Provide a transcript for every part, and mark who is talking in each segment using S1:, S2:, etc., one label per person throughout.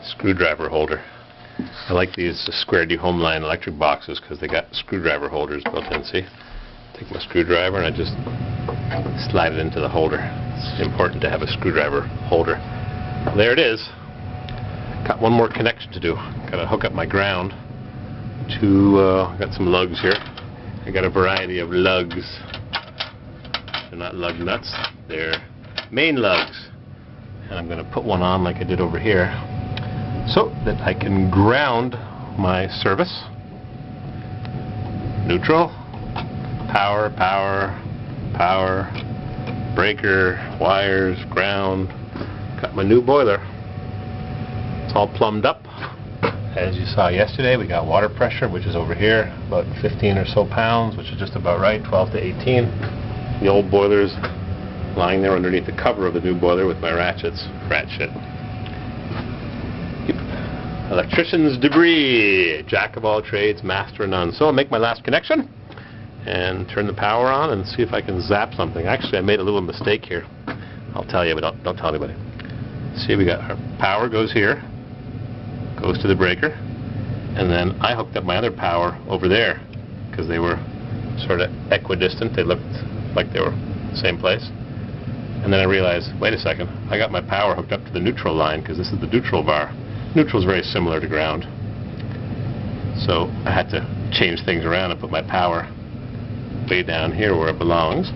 S1: screwdriver holder. I like these Square D Homeline electric boxes because they got screwdriver holders built in. See? Take my screwdriver and I just slide it into the holder. It's important to have a screwdriver holder. There it is. Got one more connection to do. Got to hook up my ground to, got some lugs here. I got a variety of lugs. They're not lug nuts, they're main lugs. And I'm going to put one on like I did over here so that I can ground my service. Neutral, power, power, power, breaker, wires, ground. Got my new boiler. It's all plumbed up. As you saw yesterday, we got water pressure, which is over here, about 15 or so pounds, which is just about right, 12 to 18. The old boiler's lying there underneath the cover of the new boiler with my ratchets. Rat shit. Yep. Electrician's debris. Jack of all trades, master of none. So I'll make my last connection and turn the power on and see if I can zap something. Actually, I made a little mistake here. I'll tell you, but don't tell anybody. See, we got our power goes here, goes to the breaker, and then I hooked up my other power over there because they were sort of equidistant. They looked like they were the same place. And then I realized, wait a second, I got my power hooked up to the neutral line because this is the neutral bar. Neutral is very similar to ground. So I had to change things around and put my power way down here where it belongs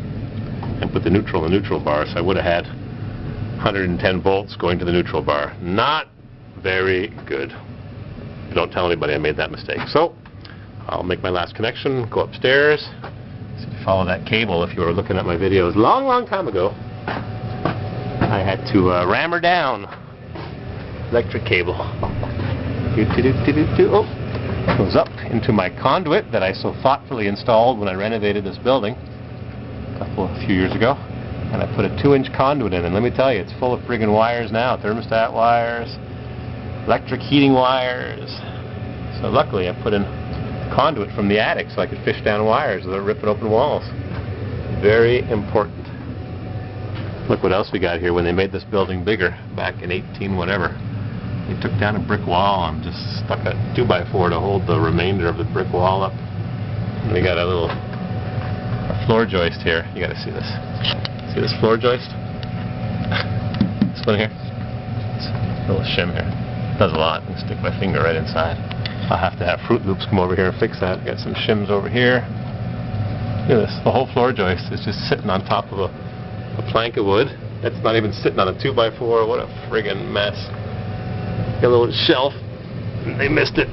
S1: and put the neutral in the neutral bar. So I would have had 110 volts going to the neutral bar. Not very good. Don't tell anybody I made that mistake. So I'll make my last connection, go upstairs. So if you follow that cable, if you were looking at my videos long time ago, I had to ram her down. Electric cable. Oh, goes up into my conduit that I so thoughtfully installed when I renovated this building a few years ago. And I put a 2-inch conduit in, and let me tell you, it's full of friggin' wires now. Thermostat wires, electric heating wires. So luckily I put in conduit from the attic so I could fish down wires without ripping open walls. Very important. Look what else we got here. When they made this building bigger back in 18 whatever, they took down a brick wall and just stuck a 2x4 to hold the remainder of the brick wall up. And we got a little floor joist here. You got to see this. See this floor joist? This one here? It's a little shim here. It does a lot. I can stick my finger right inside. I'll have to have Fruit Loops come over here and fix that. Got some shims over here. Look at this. The whole floor joist is just sitting on top of a plank of wood. That's not even sitting on a 2x4. What a friggin' mess. Got a little shelf. They missed it.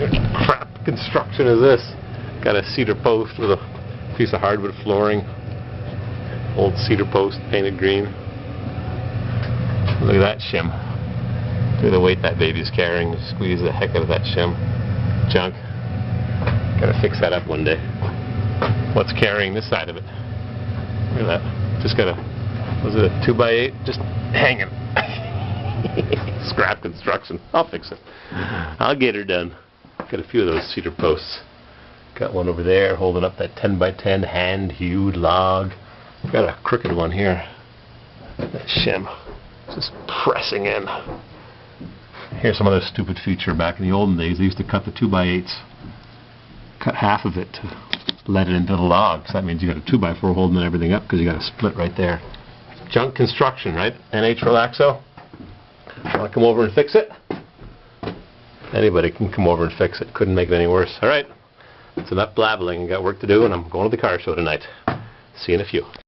S1: What crap construction is this? Got a cedar post with a piece of hardwood flooring. Old cedar post painted green. Look at that shim. Look at the weight that baby's carrying. Squeeze the heck out of that shim. Junk. Gotta fix that up one day. What's carrying this side of it? Look at that. Just got a, was it a 2x8? Just hanging. Scrap construction. I'll fix it. I'll get her done. Got a few of those cedar posts. Got one over there holding up that 10x10 hand-hewed log. Got a crooked one here. That shim. Just pressing in. Here's some other stupid feature. Back in the olden days, they used to cut the 2x8s. Cut half of it to let it into the log. So that means you got a 2x4 holding everything up because you got a split right there. Junk construction, right? NH Relaxo. Want to come over and fix it? Anybody can come over and fix it. Couldn't make it any worse. Alright. It's enough blabbling. I got work to do and I'm going to the car show tonight. See you in a few.